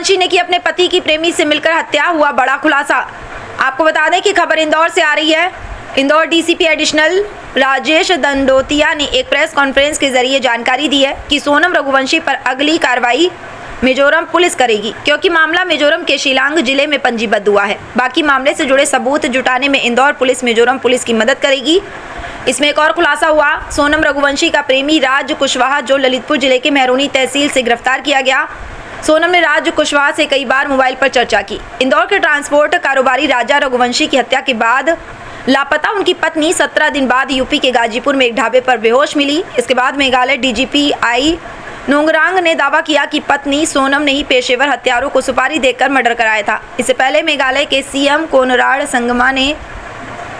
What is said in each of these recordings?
रघुवंशी ने की अपने पति की प्रेमी से मिलकर हत्या, हुआ बड़ा खुलासा। आपको बता दें कि खबर इंदौर से आ रही है। इंदौर डीसीपी एडिशनल राजेश दंडोतिया ने एक प्रेस कॉन्फ्रेंस के जरिए जानकारी दी है कि सोनम रघुवंशी पर अगली कार्रवाई मिजोरम पुलिस करेगी, क्योंकि मामला मिजोरम के शिलांग जिले में पंजीबद्ध हुआ है। बाकी मामले से जुड़े सबूत जुटाने में इंदौर पुलिस मिजोरम पुलिस की मदद करेगी। इसमें एक और खुलासा हुआ। सोनम रघुवंशी का प्रेमी राज कुशवाहा, जो ललितपुर जिले के मेहरौनी तहसील से गिरफ्तार किया गया। सोनम ने राज कुशवाहा से कई बार मोबाइल पर चर्चा की। इंदौर के ट्रांसपोर्ट कारोबारी राजा रघुवंशी की हत्या के बाद लापता उनकी पत्नी 17 दिन बाद यूपी के गाजीपुर में एक ढाबे पर बेहोश मिली। इसके बाद मेघालय डीजीपी आई नोंगरांग ने दावा किया कि पत्नी सोनम ने ही पेशेवर हत्यारों को सुपारी देकर मर्डर कराया था। इससे पहले मेघालय के सीएम कोनराड संगमा ने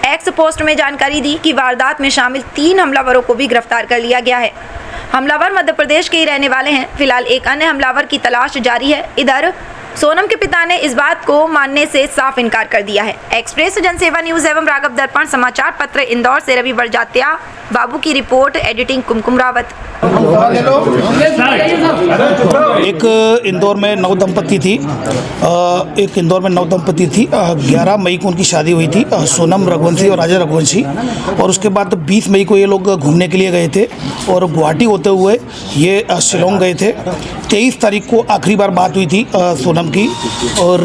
एक्स पोस्ट में जानकारी दी कि वारदात में शामिल 3 हमलावरों को भी गिरफ्तार कर लिया गया है। हमलावर मध्य प्रदेश के ही रहने वाले हैं। फिलहाल एक अन्य हमलावर की तलाश जारी है। इधर सोनम के पिता ने इस बात को मानने से साफ इनकार कर दिया है। एक्सप्रेस जनसेवा न्यूज एवं राघव दर्पण समाचार पत्र इंदौर से रवि बड़जात्या बाबू की रिपोर्ट, एडिटिंग कुमकुम रावत। एक इंदौर में नवदंपति थी 11 मई को उनकी शादी हुई थी, सोनम रघुवंशी और राजा रघुवंशी। और उसके बाद 20 मई को ये लोग घूमने के लिए गए थे और गुवाहाटी होते हुए ये शिलोंग गए थे। 23 तारीख को आखिरी बार बात हुई थी सोनम की, और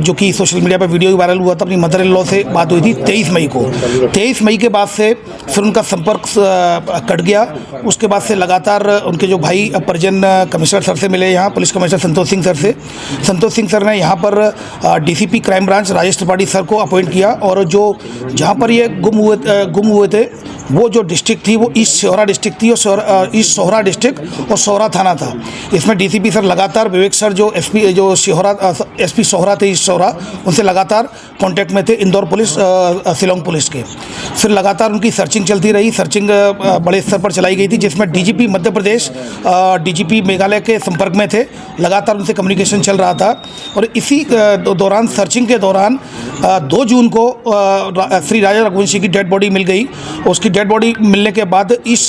जो कि सोशल मीडिया पर वीडियो वायरल हुआ था, अपनी मदर इन लॉ से बात हुई थी 23 मई को। 23 मई के बाद से फिर उनका संपर्क कट गया। उसके बाद से लगातार उनके जो भाई परिजन कमिश्नर सर से मिले, यहाँ police commissioner Santosh Singh sir से। संतोष सिंह सर ने यहाँ पर DCP crime branch Rajesh Tripathi sir को अपॉइंट किया, और जो जहाँ पर ये गुम हुए थे वो जो डिस्ट्रिक्ट थी वो ईस्ट सोहरा डिस्ट्रिक्ट थी, और ईस्ट सोहरा डिस्ट्रिक्ट और सोहरा थाना था। इसमें डीसीपी सर लगातार, विवेक सर जो एसपी सोहरा थे ईस्ट सोहरा, उनसे लगातार कांटेक्ट में थे इंदौर पुलिस शिलोंग पुलिस के। फिर लगातार उनकी सर्चिंग चलती रही। सर्चिंग बड़े स्तर पर चलाई गई थी, जिसमें डीजीपी मध्य प्रदेश, डीजीपी मेघालय के संपर्क में थे। लगातार उनसे कम्युनिकेशन चल रहा था। और इसी दौरान, सर्चिंग के दौरान 2 जून को श्री राजा रघुवंशी की डेड बॉडी मिल गई। उसकी डेड बॉडी मिलने के बाद ईस्ट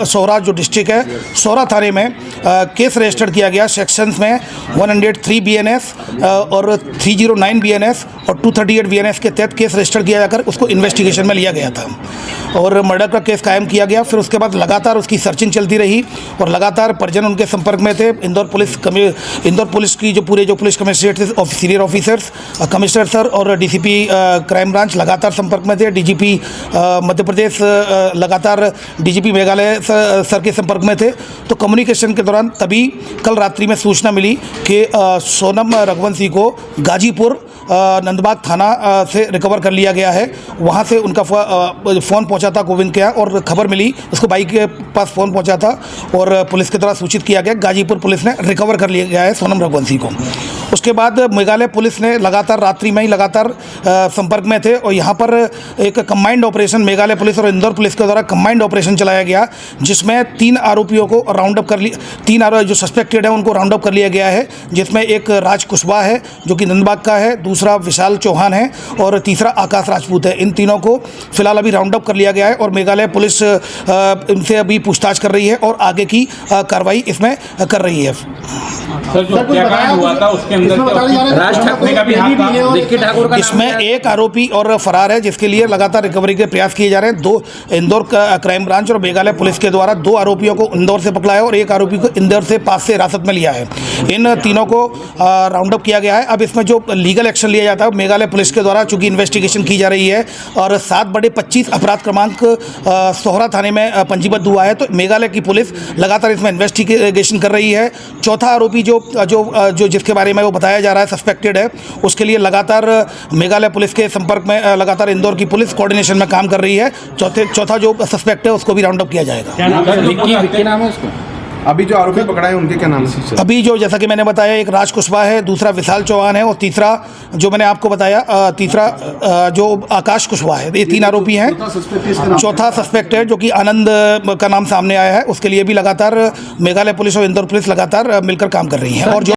सोहरा जो डिस्ट्रिक्ट है, सोहरा थाने में केस रजिस्टर्ड किया गया। सेक्शंस में 103 बीएनएस और 309 बीएनएस और 238 बीएनएस के तहत केस रजिस्टर किया जाकर उसको इन्वेस्टिगेशन में लिया गया था और मर्डर का केस कायम किया गया। फिर उसके बाद लगातार उसकी सर्चिंग चलती रही और लगातार परिजन उनके संपर्क में थे। इंदौर पुलिस की जो पुलिस कमिश्नरेट थे, सीनियर ऑफिसर्स, कमिश्नर सर और डीसीपी क्राइम ब्रांच लगातार संपर्क में थे। डीजीपी मध्य प्रदेश लगातार डीजीपी मेघालय सर के संपर्क में थे। तो कम्युनिकेशन के दौरान तभी कल रात्रि में सूचना मिली कि सोनम रघुवंशी को गाजीपुर नंदबाग थाना से रिकवर कर लिया गया है। वहाँ से उनका फ़ोन पहुँचा था गोविंद के यहाँ, और खबर मिली, उसको भाई के पास फ़ोन पहुँचा था और पुलिस के द्वारा सूचित किया गया। गाजीपुर पुलिस ने रिकवर कर लिया गया है सोनम रघुवंशी को। उसके बाद मेघालय पुलिस ने लगातार रात्रि में ही लगातार संपर्क में थे, और यहाँ पर एक कंबाइंड ऑपरेशन मेघालय पुलिस और इंदौर पुलिस के द्वारा कंबाइंड ऑपरेशन चलाया गया, जिसमें 3 आरोपियों को राउंड अप कर लिया। 3 आरोपी जो सस्पेक्टेड है उनको राउंड अप कर लिया गया है, जिसमें एक राज कुशवाहा है जो कि नंदबाग का है, दूसरा विशाल चौहान है और तीसरा आकाश राजपूत है। इन तीनों को फिलहाल अभी राउंड अप कर लिया गया है और मेघालय पुलिस इनसे अभी पूछताछ कर रही है और आगे की कार्रवाई इसमें कर रही है। इसमें एक आरोपी और फरार है, जिसके लिए लगातार रिकवरी के प्रयास किए जा रहे हैं। 2 इंदौर क्राइम ब्रांच और मेघालय पुलिस के द्वारा 2 आरोपियों को इंदौर से पकड़ा है और एक आरोपी को इंदौर से पास से हिरासत में लिया है। इन तीनों को राउंड अप किया गया है। अब इसमें जो लीगल एक्शन लिया जाता है मेघालय पुलिस के द्वारा, चूंकि इन्वेस्टिगेशन की जा रही है और 7/25 अपराध क्रमांक सोहरा थाने में पंजीबद्ध हुआ है, तो मेघालय की पुलिस लगातार इसमें इन्वेस्टिगेशन कर रही है। चौथा आरोपी जो जिसके बारे में वो बताया जा रहा है सस्पेक्टेड है, उसके लिए लगातार मेघालय पुलिस के संपर्क में लगातार इंदौर की पुलिस कोऑर्डिनेशन में काम कर रही है। चौथा जो सस्पेक्ट है उसको भी राउंड अप किया जाएगा। क्या नाम है उसको? अभी जो आरोपी पकड़ा है उनके क्या नाम है? अभी जो, जैसा कि मैंने बताया, एक राज कुशवाहा है, दूसरा विशाल चौहान है और तीसरा जो मैंने आपको बताया तीसरा जो आकाश कुशवाहा है। ये 3 आरोपी हैं। चौथा सस्पेक्ट है जो कि आनंद का नाम सामने आया है, उसके लिए भी लगातार मेघालय पुलिस और इंदौर पुलिस लगातार मिलकर काम कर रही है। और जो